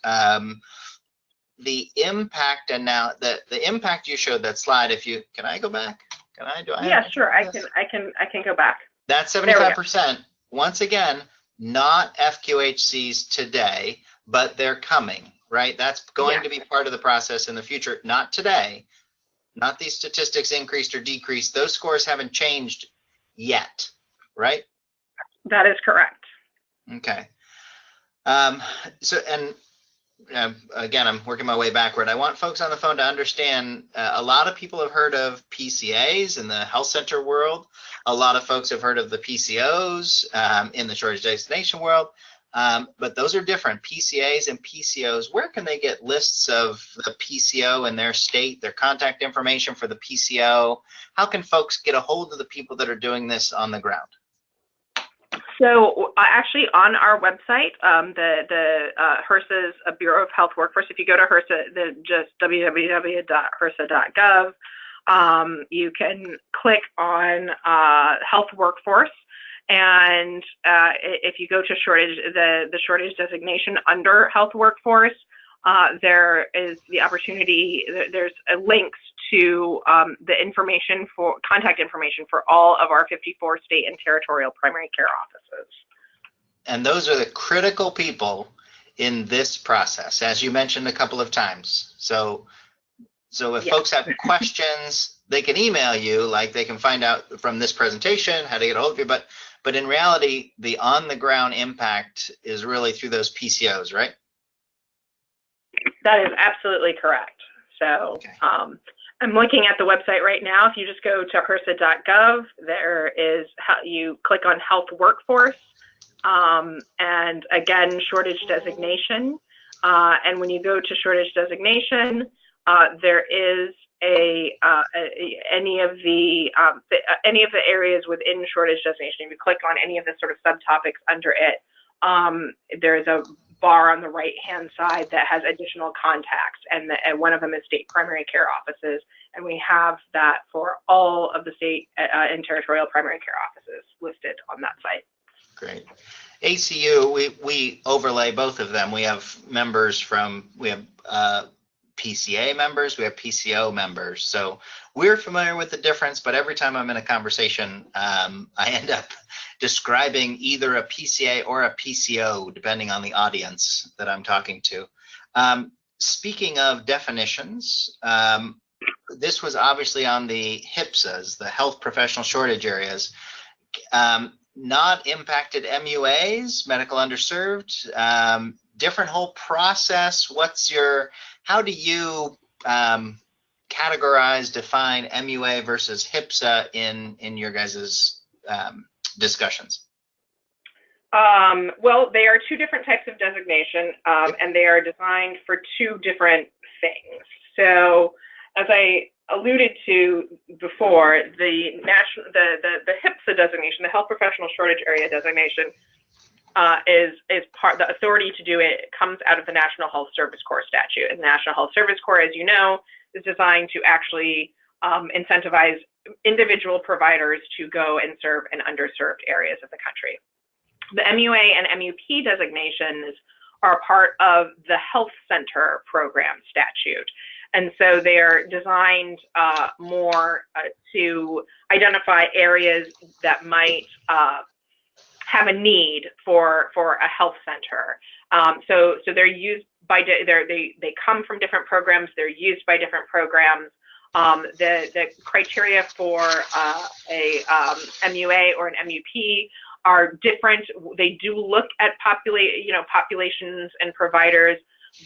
the impact and now the impact you showed, that slide. If you can, I go back. Can I? Do I? Yeah, sure. I can go back. That's 75%. Once again, not FQHCs today, but they're coming, right? That's going to be part of the process in the future. Not today. Not these statistics increased or decreased. Those scores haven't changed yet, right? That is correct. Okay. Again, I'm working my way backward. I want folks on the phone to understand a lot of people have heard of PCAs in the health center world. A lot of folks have heard of the PCOs in the shortage designation world, but those are different. PCAs and PCOs, where can they get lists of the PCO in their state, their contact information for the PCO? How can folks get a hold of the people that are doing this on the ground? So actually on our website, the HERSA's Bureau of Health Workforce, if you go to HERSA, just www.hersa.gov, you can click on Health Workforce, and if you go to shortage, the shortage designation under Health Workforce, there is the opportunity, there's links to the information for contact information for all of our 54 state and territorial primary care offices. And those are the critical people in this process, as you mentioned a couple of times. So if folks have questions, they can email you, like they can find out from this presentation how to get a hold of you. But in reality, the on-the-ground impact is really through those PCOs, right? That is absolutely correct. So okay. I'm looking at the website right now. If you just go to hersa.gov, there is how you click on Health Workforce, and again, shortage designation. And when you go to shortage designation, there is any of the areas within shortage designation. If you click on any of the sort of subtopics under it, there is a bar on the right-hand side that has additional contacts, and one of them is state primary care offices, and we have that for all of the state and territorial primary care offices listed on that site. Great. ACU, we overlay both of them. We have members we have PCA members, we have PCO members, so we're familiar with the difference, but every time I'm in a conversation, I end up describing either a PCA or a PCO, depending on the audience that I'm talking to. Speaking of definitions, this was obviously on the HRSAs, the health professional shortage areas, not impacted MUAs, medical underserved, different whole process. How do you categorize, define MUA versus HRSA in your guys's discussions? Well, they are two different types of designation, and they are designed for two different things. So, as I alluded to before, the HRSA designation, the Health Professional Shortage Area designation, is part. The authority to do it comes out of the National Health Service Corps statute, and the National Health Service Corps, as you know, is designed to actually incentivize individual providers to go and serve in underserved areas of the country. The MUA and MUP designations are part of the health center program statute. And so they're designed more to identify areas that might have a need for a health center. So they're used by, they come from different programs, they're used by different programs. The criteria for a MUA or an MUP are different. They do look at populations and providers,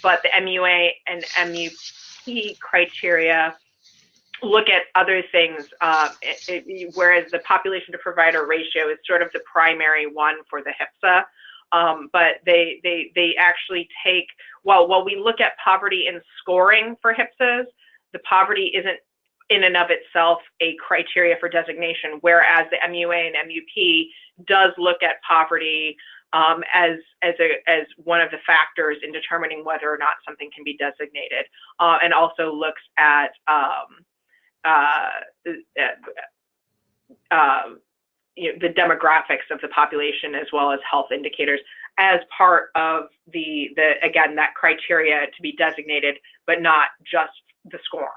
but the MUA and MUP criteria look at other things, whereas the population to provider ratio is sort of the primary one for the HRSA. But they actually take, while we look at poverty and scoring for HRSAs, the poverty isn't in and of itself a criteria for designation, whereas the MUA and MUP does look at poverty as one of the factors in determining whether or not something can be designated, and also looks at the demographics of the population as well as health indicators as part of again, that criteria to be designated, but not just the scoring.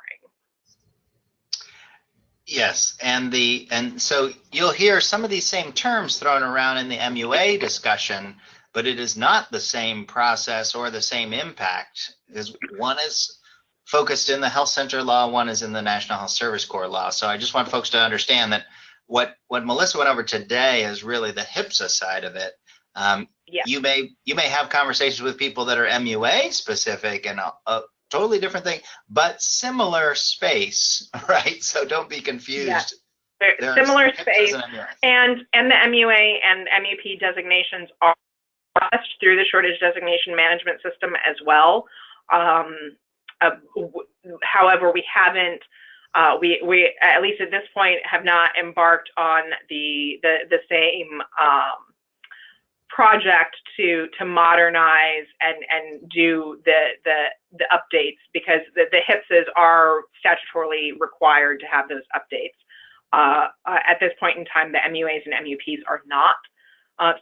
Yes, and so you'll hear some of these same terms thrown around in the MUA discussion, but it is not the same process or the same impact, because one is focused in the health center law, one is in the National Health Service Corps law. So I just want folks to understand that what Melissa went over today is really the HRSA side of it. Yeah. You may have conversations with people that are MUA specific and a totally different thing, but similar space, right? So don't be confused. Yeah. Similar space, and the MUA and MUP designations are processed through the shortage designation management system as well. However, we haven't, we at least at this point have not embarked on the same project to modernize and do the updates, because the HRSAs are statutorily required to have those updates. At this point in time, the MUAs and MUPs are not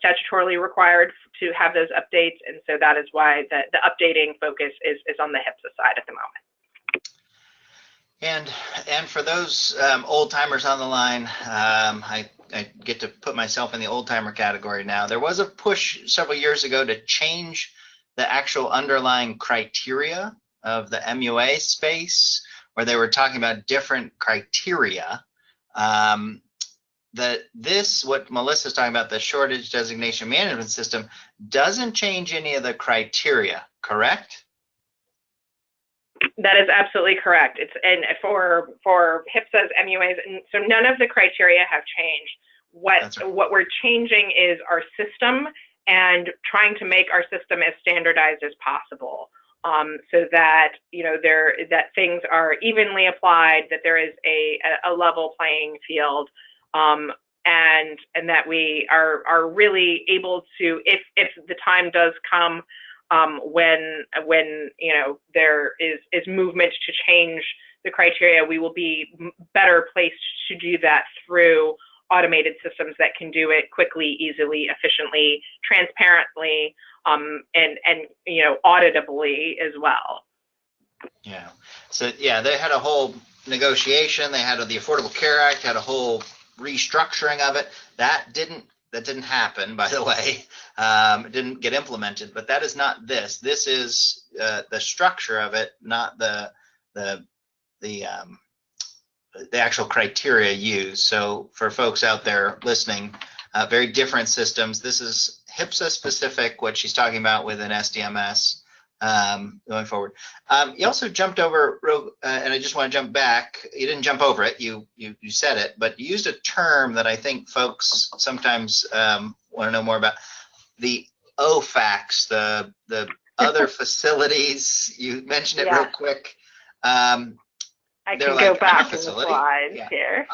statutorily required to have those updates, and so that is why the updating focus is on the HRSA side at the moment. And for those old timers on the line, I get to put myself in the old timer category now. There was a push several years ago to change the actual underlying criteria of the MUA space, where they were talking about different criteria. What Melissa's talking about, the shortage designation management system, doesn't change any of the criteria, correct? That is absolutely correct. And for HRSAs, MUAs, and so none of the criteria have changed. What we're changing is our system and trying to make our system as standardized as possible, so that that things are evenly applied, that there is a level playing field, and that we are really able to, if the time does come when there is movement to change the criteria, we will be better placed to do that through automated systems that can do it quickly, easily, efficiently, transparently, and auditably as well. Yeah. So yeah, they had a whole negotiation. They had the Affordable Care Act, had a whole restructuring of it. That didn't happen, by the way. It didn't get implemented, but that is not this. This is the structure of it, not the actual criteria used. So for folks out there listening, very different systems. This is HRSA specific, what she's talking about with an SDMS going forward. You also jumped over, and I just want to jump back. You didn't jump over it. You said it, but you used a term that I think folks sometimes want to know more about. The OHFACs, the other facilities. You mentioned it real quick. I can go back to the slides here.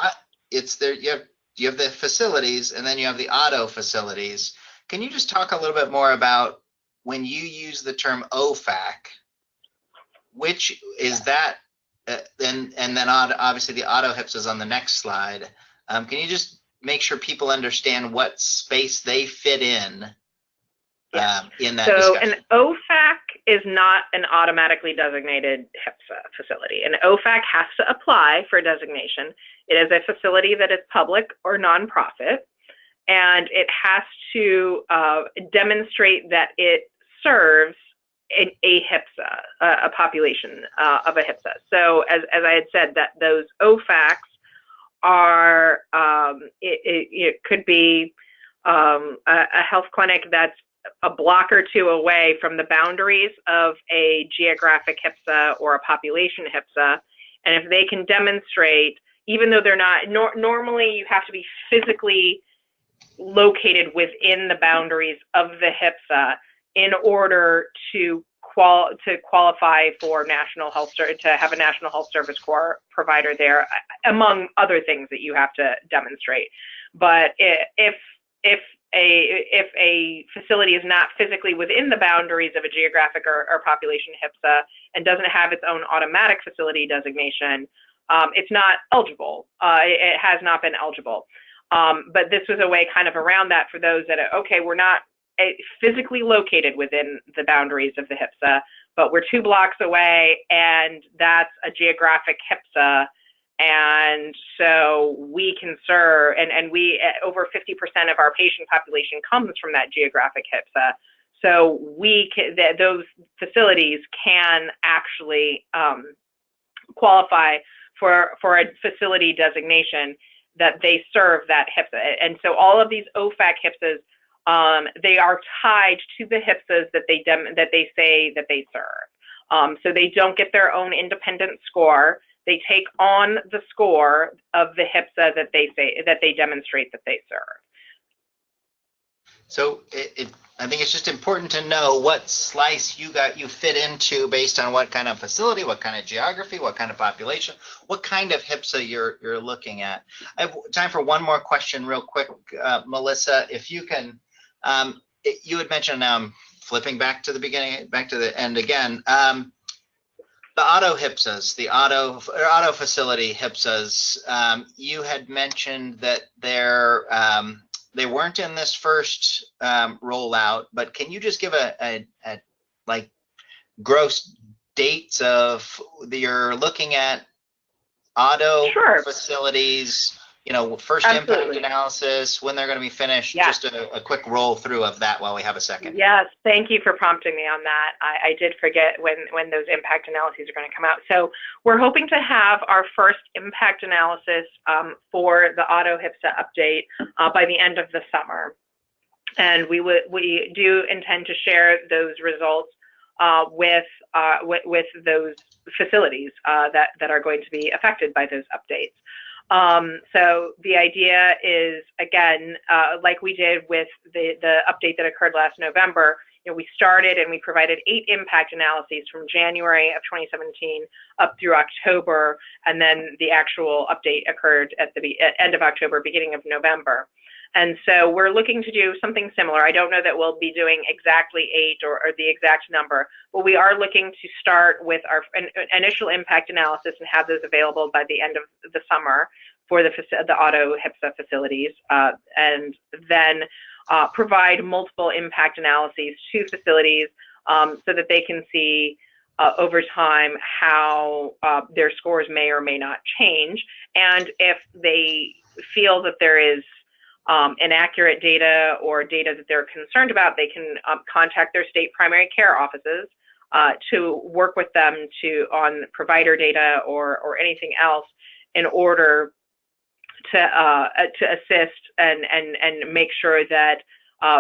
It's there. You have the facilities, and then you have the auto facilities. Can you just talk a little bit more about when you use the term OHFAC, which is that, and then obviously the auto HRSA is on the next slide. Can you just make sure people understand what space they fit in that so discussion. An OHFACK is not an automatically designated HRSA facility. An OHFACK has to apply for designation. It is a facility that is public or nonprofit, and it has to demonstrate that it serves a HRSA, a population of a HRSA. So as I had said, that those OHFACKs are, it could be a health clinic that's a block or two away from the boundaries of a geographic HRSA or a population HRSA. And if they can demonstrate, even though they're not, normally you have to be physically located within the boundaries of the HRSA in order to qualify for national health, to have a national health service corps provider there, among other things that you have to demonstrate. But if a facility is not physically within the boundaries of a geographic or population HRSA and doesn't have its own automatic facility designation, it's not eligible. It has not been eligible. But this was a way kind of around that for those that, okay, we're not physically located within the boundaries of the HRSA, but we're 2 blocks away, and that's a geographic HRSA. And so we can serve, and we, over 50% of our patient population comes from that geographic HRSA. So we can, those facilities can actually qualify for a facility designation that they serve that HRSA. And so all of these OHFACK HRSAs, they are tied to the HRSAs that they say that they serve. So they don't get their own independent score. They take on the score of the HRSA that they demonstrate that they serve. So I think it's just important to know what slice you fit into based on what kind of facility, what kind of geography, what kind of population, what kind of HRSA you're looking at. I have time for one more question real quick, Melissa, if you can. You had mentioned, now I'm flipping back to the beginning, back to the end again. The auto HRSAs, the auto facility HRSAs, you had mentioned that they weren't in this first rollout, but can you just give a like gross dates of you're looking at auto facilities, first impact analysis, when they're going to be finished, just a quick roll through of that while we have a second. Yes, thank you for prompting me on that. I did forget when those impact analyses are going to come out. So we're hoping to have our first impact analysis for the auto HRSA update by the end of the summer. And we do intend to share those results with those facilities that are going to be affected by those updates. So the idea is, again, like we did with the update that occurred last November, we started and we provided 8 impact analyses from January of 2017 up through October, and then the actual update occurred at the end of October, beginning of November. And so we're looking to do something similar. I don't know that we'll be doing exactly 8 or the exact number, but we are looking to start with our initial impact analysis and have those available by the end of the summer for the auto HRSA facilities, and then provide multiple impact analyses to facilities so that they can see over time how their scores may or may not change. And if they feel that there is inaccurate data or data that they're concerned about, they can contact their state primary care offices to work with them on provider data or anything else in order to assist and make sure that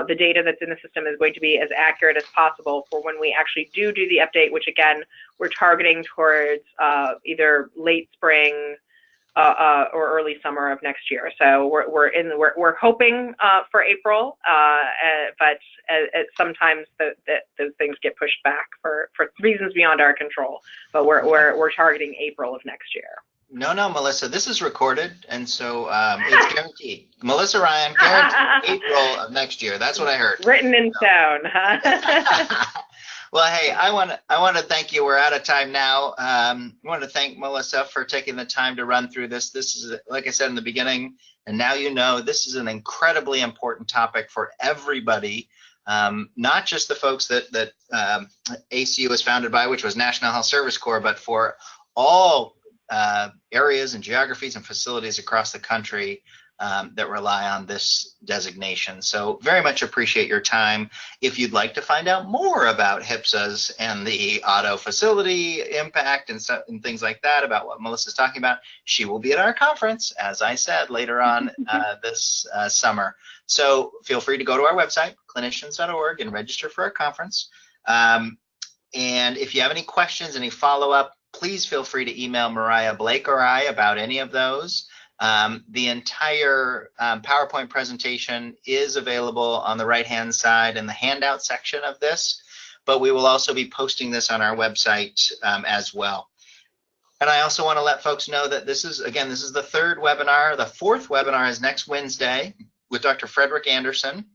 the data that's in the system is going to be as accurate as possible for when we actually do the update, which again, we're targeting towards either late spring or early summer of next year. So we're hoping for April, but sometimes those things get pushed back for reasons beyond our control. But we're targeting April of next year. No, Melissa, this is recorded, and so it's guaranteed. Melissa Ryan, guaranteed April of next year. That's what I heard. Written in stone. Well, hey, I want to thank you. We're out of time now. I want to thank Melissa for taking the time to run through this. This is, like I said in the beginning, and now you know, this is an incredibly important topic for everybody, not just the folks that ACU was founded by, which was National Health Service Corps, but for all areas and geographies and facilities across the country that rely on this designation. So very much appreciate your time. If you'd like to find out more about HRSAs and the auto facility impact and things like that, about what Melissa's talking about, she will be at our conference, as I said, later on this summer. So feel free to go to our website, clinicians.org, and register for our conference. And if you have any questions, any follow-up, please feel free to email Mariah Blake or I about any of those. The entire PowerPoint presentation is available on the right-hand side in the handout section of this, but we will also be posting this on our website as well. And I also want to let folks know that this is the third webinar. The fourth webinar is next Wednesday with Dr. Frederick Anderson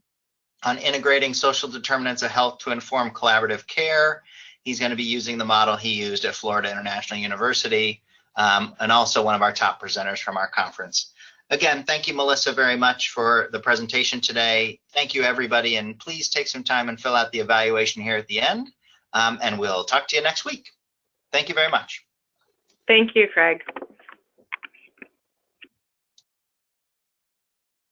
on integrating social determinants of health to inform collaborative care. He's going to be using the model he used at Florida International University. And also one of our top presenters from our conference. Again, thank you, Melissa, very much for the presentation today. Thank you, everybody, and please take some time and fill out the evaluation here at the end, and we'll talk to you next week. Thank you very much. Thank you, Craig.